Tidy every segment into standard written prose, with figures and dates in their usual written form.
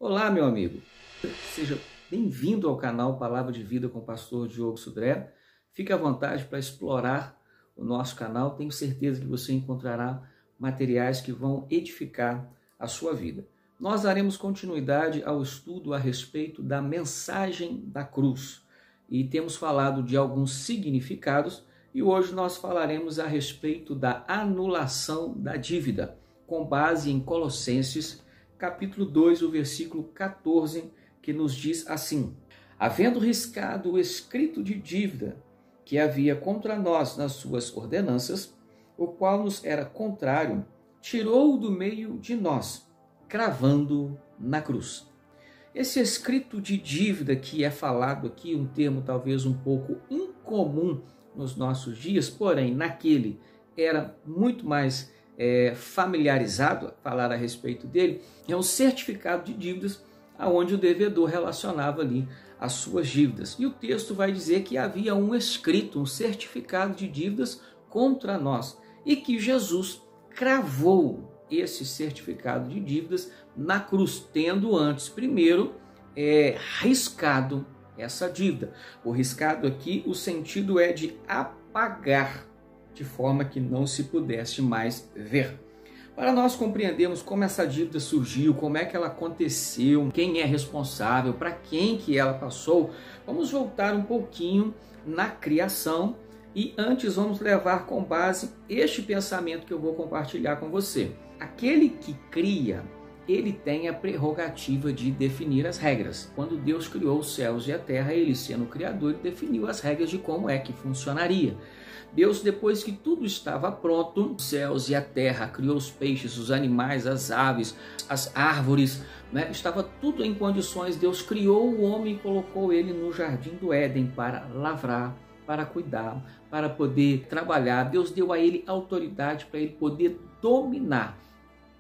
Olá, meu amigo. Seja bem-vindo ao canal Palavra de Vida com o pastor Diogo Sudré. Fique à vontade para explorar o nosso canal. Tenho certeza que você encontrará materiais que vão edificar a sua vida. Nós daremos continuidade ao estudo a respeito da mensagem da cruz. E temos falado de alguns significados e hoje nós falaremos a respeito da anulação da dívida, com base em Colossenses capítulo 2, o versículo 14, que nos diz assim: havendo riscado o escrito de dívida que havia contra nós nas suas ordenanças, o qual nos era contrário, tirou-o do meio de nós, cravando na cruz. Esse escrito de dívida que é falado aqui, um termo talvez um pouco incomum nos nossos dias, porém naquele era muito mais familiarizado a falar a respeito dele, é um certificado de dívidas onde o devedor relacionava ali as suas dívidas. E o texto vai dizer que havia um escrito, um certificado de dívidas contra nós e que Jesus cravou esse certificado de dívidas na cruz, tendo antes primeiro riscado essa dívida. O riscado aqui, o sentido é de apagar, de forma que não se pudesse mais ver. Para nós compreendermos como essa dívida surgiu, como é que ela aconteceu, quem é responsável, para quem que ela passou, vamos voltar um pouquinho na criação e antes vamos levar com base este pensamento que eu vou compartilhar com você. Aquele que cria, ele tem a prerrogativa de definir as regras. Quando Deus criou os céus e a terra, ele sendo o criador, ele definiu as regras de como é que funcionaria. Deus, depois que tudo estava pronto, os céus e a terra, criou os peixes, os animais, as aves, as árvores, estava tudo em condições. Deus criou o homem e colocou ele no jardim do Éden para lavrar, para cuidar, para poder trabalhar. Deus deu a ele autoridade para ele poder dominar,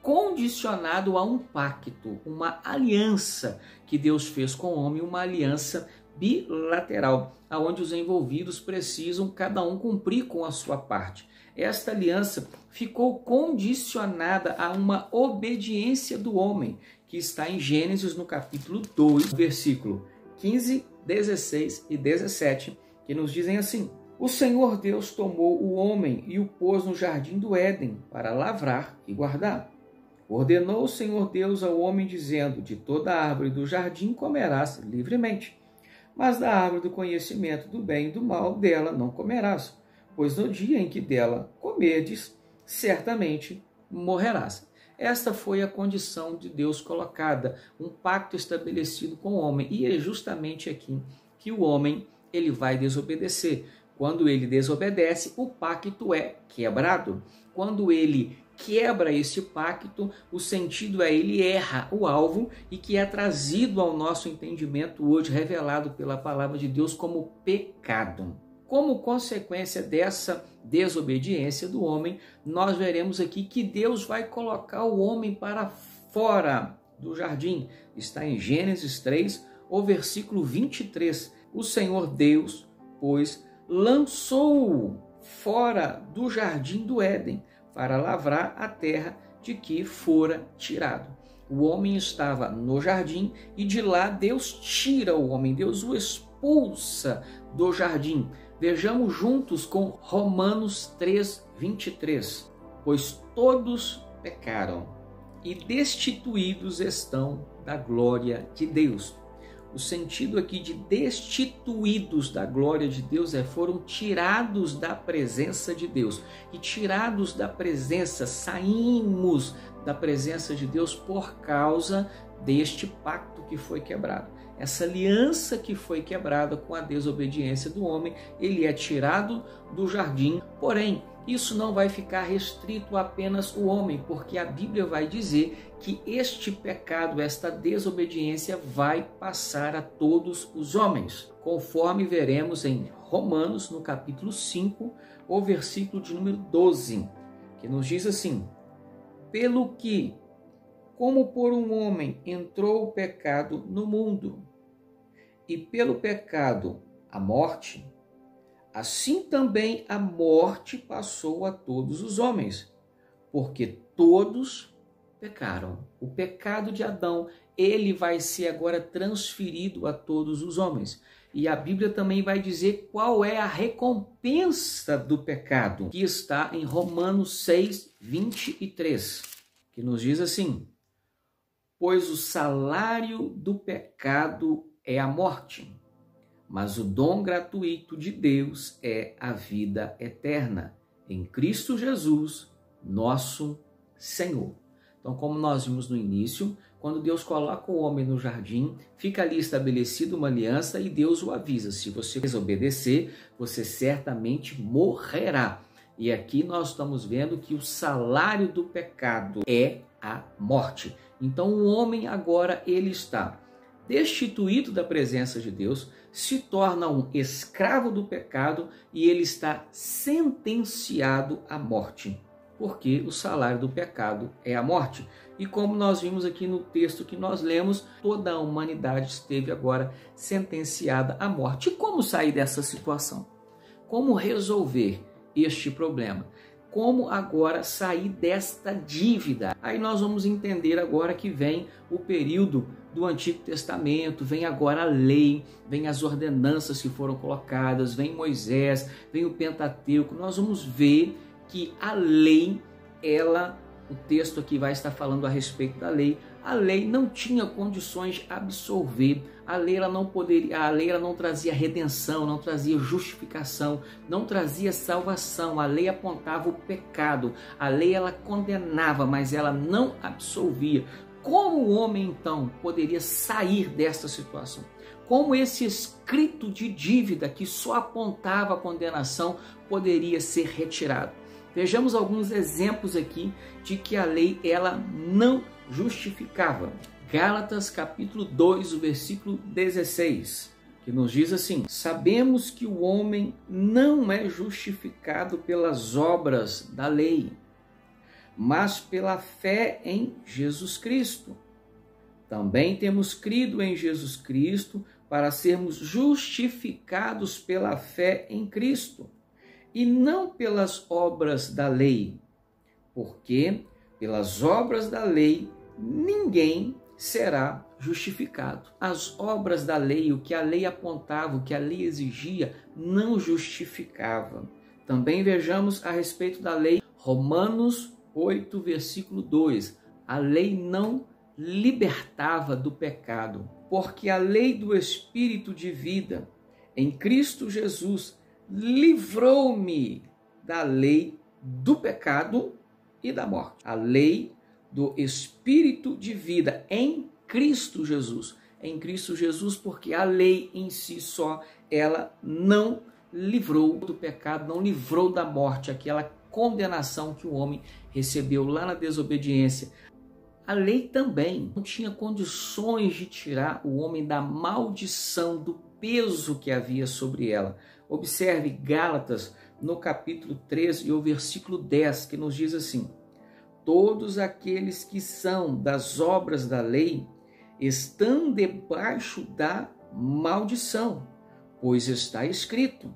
condicionado a um pacto, uma aliança que Deus fez com o homem, uma aliança bilateral, aonde os envolvidos precisam cada um cumprir com a sua parte. Esta aliança ficou condicionada a uma obediência do homem, que está em Gênesis no capítulo 2, versículo 15, 16 e 17, que nos dizem assim: o Senhor Deus tomou o homem e o pôs no jardim do Éden para lavrar e guardar. Ordenou o Senhor Deus ao homem, dizendo: de toda árvore do jardim comerás livremente, mas da árvore do conhecimento do bem e do mal dela não comerás, pois no dia em que dela comerdes, certamente morrerás. Esta foi a condição de Deus colocada, um pacto estabelecido com o homem, e é justamente aqui que o homem ele vai desobedecer. Quando ele desobedece, o pacto é quebrado. Quando ele quebra esse pacto, o sentido é ele erra o alvo e que é trazido ao nosso entendimento hoje, revelado pela palavra de Deus como pecado. Como consequência dessa desobediência do homem, nós veremos aqui que Deus vai colocar o homem para fora do jardim. Está em Gênesis 3, o versículo 23. O Senhor Deus, pois, lançou-o fora do jardim do Éden, para lavrar a terra de que fora tirado. O homem estava no jardim e de lá Deus tira o homem, Deus o expulsa do jardim. Vejamos juntos com Romanos 3, 23. Pois todos pecaram e destituídos estão da glória de Deus. O sentido aqui de destituídos da glória de Deus foram tirados da presença de Deus. E tirados da presença, saímos da presença de Deus por causa deste pacto que foi quebrado. Essa aliança que foi quebrada com a desobediência do homem, ele é tirado do jardim. Porém, isso não vai ficar restrito a apenas o homem, porque a Bíblia vai dizer que este pecado, esta desobediência vai passar a todos os homens, conforme veremos em Romanos, no capítulo 5, o versículo de número 12, que nos diz assim: pelo que, como por um homem entrou o pecado no mundo, e pelo pecado a morte, assim também a morte passou a todos os homens, porque todos pecaram. O pecado de Adão, ele vai ser agora transferido a todos os homens. E a Bíblia também vai dizer qual é a recompensa do pecado, que está em Romanos 6, 23, que nos diz assim: pois o salário do pecado é a morte, mas o dom gratuito de Deus é a vida eterna, em Cristo Jesus, nosso Senhor. Então, como nós vimos no início, quando Deus coloca o homem no jardim, fica ali estabelecida uma aliança e Deus o avisa: se você desobedecer, você certamente morrerá. E aqui nós estamos vendo que o salário do pecado é a morte. Então o homem agora ele está destituído da presença de Deus, se torna um escravo do pecado e ele está sentenciado à morte, porque o salário do pecado é a morte. E como nós vimos aqui no texto que nós lemos, toda a humanidade esteve agora sentenciada à morte. E como sair dessa situação? Como resolver este problema? Como agora sair desta dívida? Aí nós vamos entender agora que vem o período do Antigo Testamento, vem agora a lei, vem as ordenanças que foram colocadas, vem Moisés, vem o Pentateuco. Nós vamos ver que a lei, o texto aqui vai estar falando a respeito da lei. A lei não tinha condições de absorver. A lei ela não trazia redenção, não trazia justificação, não trazia salvação. A lei apontava o pecado. A lei ela condenava, mas ela não absolvia. Como o homem então poderia sair dessa situação? Como esse escrito de dívida que só apontava a condenação poderia ser retirado? Vejamos alguns exemplos aqui de que a lei ela não justificava. Gálatas capítulo 2, o versículo 16, que nos diz assim: sabemos que o homem não é justificado pelas obras da lei, mas pela fé em Jesus Cristo. Também temos crido em Jesus Cristo para sermos justificados pela fé em Cristo, e não pelas obras da lei, porque pelas obras da lei ninguém será justificado. As obras da lei, o que a lei apontava, o que a lei exigia, não justificava. Também vejamos a respeito da lei, Romanos 8, versículo 2. A lei não libertava do pecado, porque a lei do Espírito de vida em Cristo Jesus livrou-me da lei do pecado e da morte. A lei do Espírito de vida em Cristo Jesus. Em Cristo Jesus, porque a lei em si só, ela não livrou do pecado, não livrou da morte, aquela condenação que o homem recebeu lá na desobediência. A lei também não tinha condições de tirar o homem da maldição, do peso que havia sobre ela. Observe Gálatas no capítulo 13 e o versículo 10, que nos diz assim: todos aqueles que são das obras da lei estão debaixo da maldição, pois está escrito: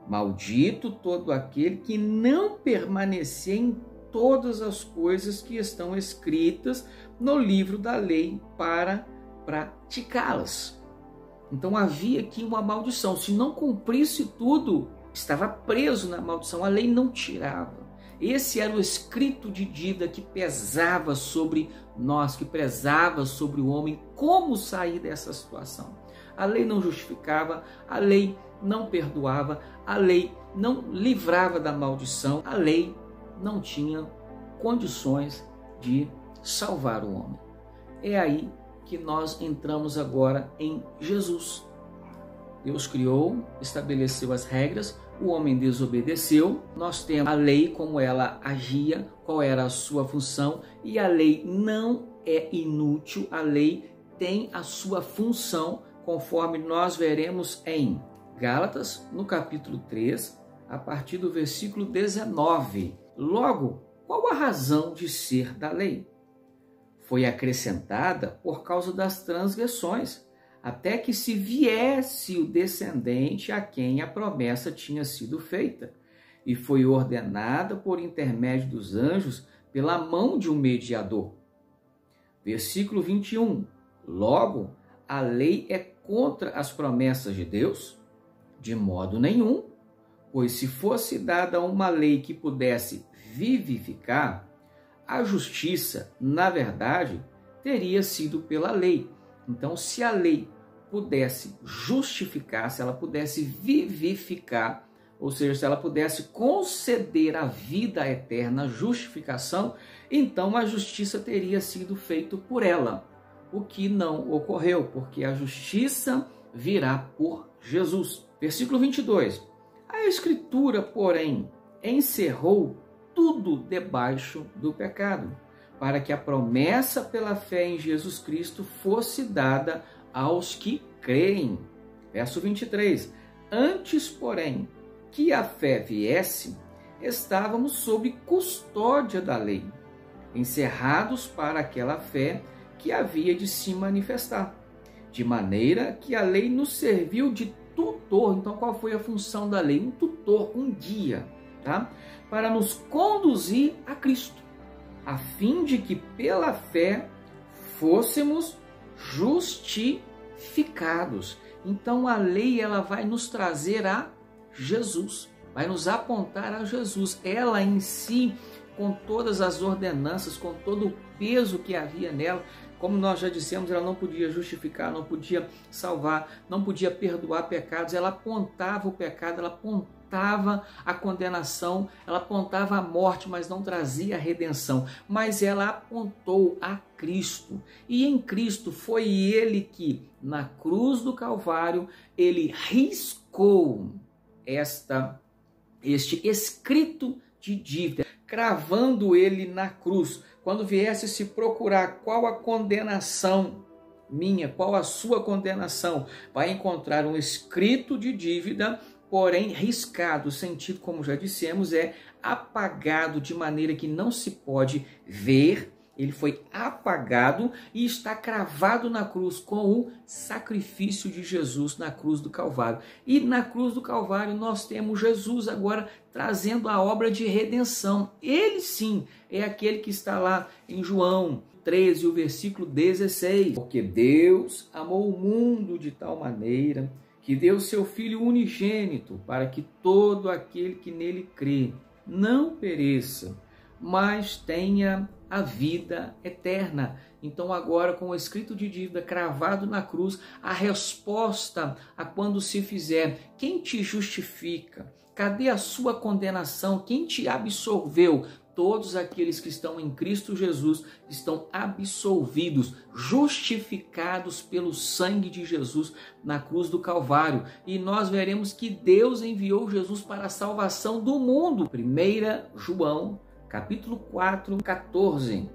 maldito todo aquele que não permanecer em todas as coisas que estão escritas no livro da lei para praticá-las. Então havia aqui uma maldição. Se não cumprisse tudo, estava preso na maldição. A lei não tirava. Esse era o escrito de dívida que pesava sobre nós, que pesava sobre o homem. Como sair dessa situação? A lei não justificava, a lei não perdoava, a lei não livrava da maldição, a lei não tinha condições de salvar o homem. É aí que nós entramos agora em Jesus. Deus criou, estabeleceu as regras, o homem desobedeceu, nós temos a lei, como ela agia, qual era a sua função, e a lei não é inútil, a lei tem a sua função, conforme nós veremos em Gálatas, no capítulo 3, a partir do versículo 19. Logo, qual a razão de ser da lei? Foi acrescentada por causa das transgressões, até que se viesse o descendente a quem a promessa tinha sido feita, e foi ordenada por intermédio dos anjos pela mão de um mediador. Versículo 21. Logo, a lei é contra as promessas de Deus? De modo nenhum, pois se fosse dada uma lei que pudesse vivificar, a justiça, na verdade, teria sido pela lei. Então, se a lei pudesse justificar, se ela pudesse vivificar, ou seja, se ela pudesse conceder a vida eterna, a justificação, então a justiça teria sido feita por ela, o que não ocorreu, porque a justiça virá por Jesus. Versículo 22. A Escritura, porém, encerrou tudo debaixo do pecado, para que a promessa pela fé em Jesus Cristo fosse dada aos que creem. Verso 23. Antes, porém, que a fé viesse, estávamos sob custódia da lei, encerrados para aquela fé que havia de se manifestar, de maneira que a lei nos serviu de tutor. Então, qual foi a função da lei? Um tutor, um guia, tá? Para nos conduzir a Cristo, a fim de que pela fé fôssemos justificados. Então, a lei ela vai nos trazer a Jesus, vai nos apontar a Jesus. Ela em si, com todas as ordenanças, com todo o peso que havia nela, como nós já dissemos, ela não podia justificar, não podia salvar, não podia perdoar pecados, ela apontava o pecado, ela apontava a condenação, ela apontava a morte, mas não trazia a redenção. Mas ela apontou a Cristo, e em Cristo foi ele que, na cruz do Calvário, ele riscou este escrito de dívida, cravando ele na cruz. Quando viesse se procurar qual a condenação minha, qual a sua condenação, vai encontrar um escrito de dívida, porém riscado. O sentido, como já dissemos, é apagado de maneira que não se pode ver. Ele foi apagado e está cravado na cruz com o sacrifício de Jesus na cruz do Calvário. E na cruz do Calvário nós temos Jesus agora trazendo a obra de redenção. Ele sim é aquele que está lá em João 13, o versículo 16. Porque Deus amou o mundo de tal maneira que deu seu Filho unigênito para que todo aquele que nele crê não pereça, mas tenha a vida eterna. Então agora, com o escrito de dívida cravado na cruz, a resposta a quando se fizer: quem te justifica? Cadê a sua condenação? Quem te absolveu? Todos aqueles que estão em Cristo Jesus estão absolvidos, justificados pelo sangue de Jesus na cruz do Calvário. E nós veremos que Deus enviou Jesus para a salvação do mundo. 1 João capítulo 4, 14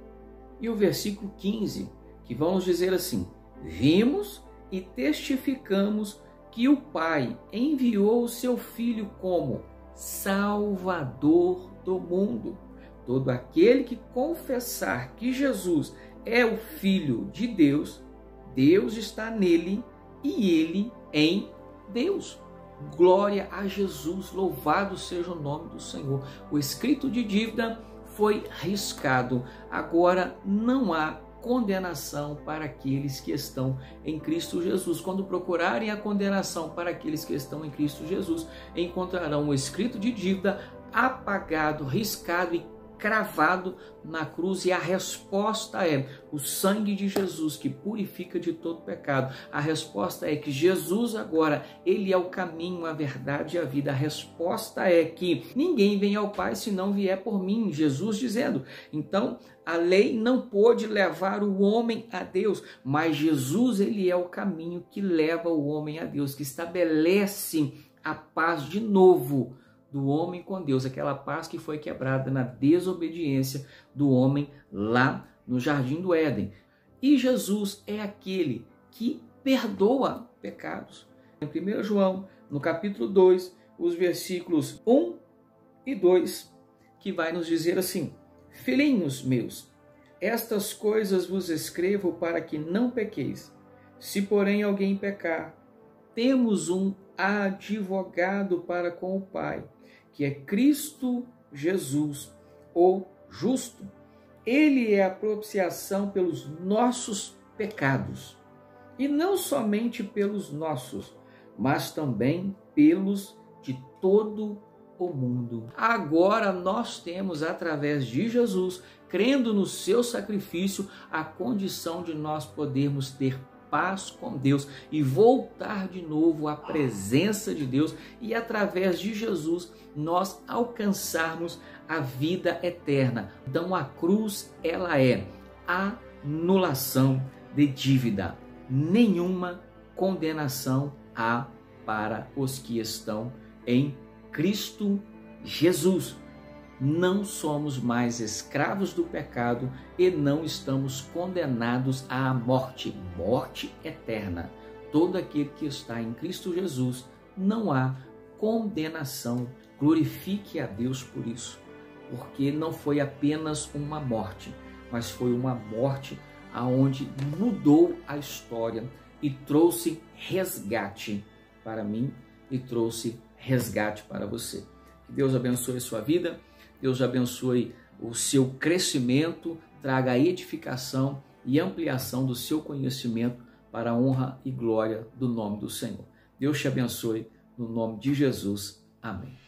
e o versículo 15, que vão nos dizer assim: vimos e testificamos que o Pai enviou o seu Filho como Salvador do mundo. Todo aquele que confessar que Jesus é o Filho de Deus, Deus está nele e ele em Deus. Glória a Jesus, louvado seja o nome do Senhor. O escrito de dívida foi riscado. Agora não há condenação para aqueles que estão em Cristo Jesus. Quando procurarem a condenação para aqueles que estão em Cristo Jesus, encontrarão o escrito de dívida apagado, riscado e cravado na cruz, e a resposta é o sangue de Jesus que purifica de todo pecado. A resposta é que Jesus agora, ele é o caminho, a verdade e a vida. A resposta é que ninguém vem ao Pai se não vier por mim, Jesus dizendo. Então, a lei não pôde levar o homem a Deus, mas Jesus, ele é o caminho que leva o homem a Deus, que estabelece a paz de novo do homem com Deus, aquela paz que foi quebrada na desobediência do homem lá no Jardim do Éden. E Jesus é aquele que perdoa pecados. Em 1 João, no capítulo 2, os versículos 1 e 2, que vai nos dizer assim: filhinhos meus, estas coisas vos escrevo para que não pequeis. Se porém alguém pecar, temos um advogado para com o Pai, que é Cristo Jesus, o justo. Ele é a propiciação pelos nossos pecados. E não somente pelos nossos, mas também pelos de todo o mundo. Agora nós temos, através de Jesus, crendo no seu sacrifício, a condição de nós podermos ter paz com Deus e voltar de novo à presença de Deus e através de Jesus nós alcançarmos a vida eterna. Então a cruz, ela é anulação de dívida. Nenhuma condenação há para os que estão em Cristo Jesus. Não somos mais escravos do pecado e não estamos condenados à morte, morte eterna. Todo aquele que está em Cristo Jesus, não há condenação. Glorifique a Deus por isso, porque não foi apenas uma morte, mas foi uma morte aonde mudou a história e trouxe resgate para mim e trouxe resgate para você. Que Deus abençoe a sua vida. Deus abençoe o seu crescimento, traga a edificação e ampliação do seu conhecimento para a honra e glória do nome do Senhor. Deus te abençoe no nome de Jesus. Amém.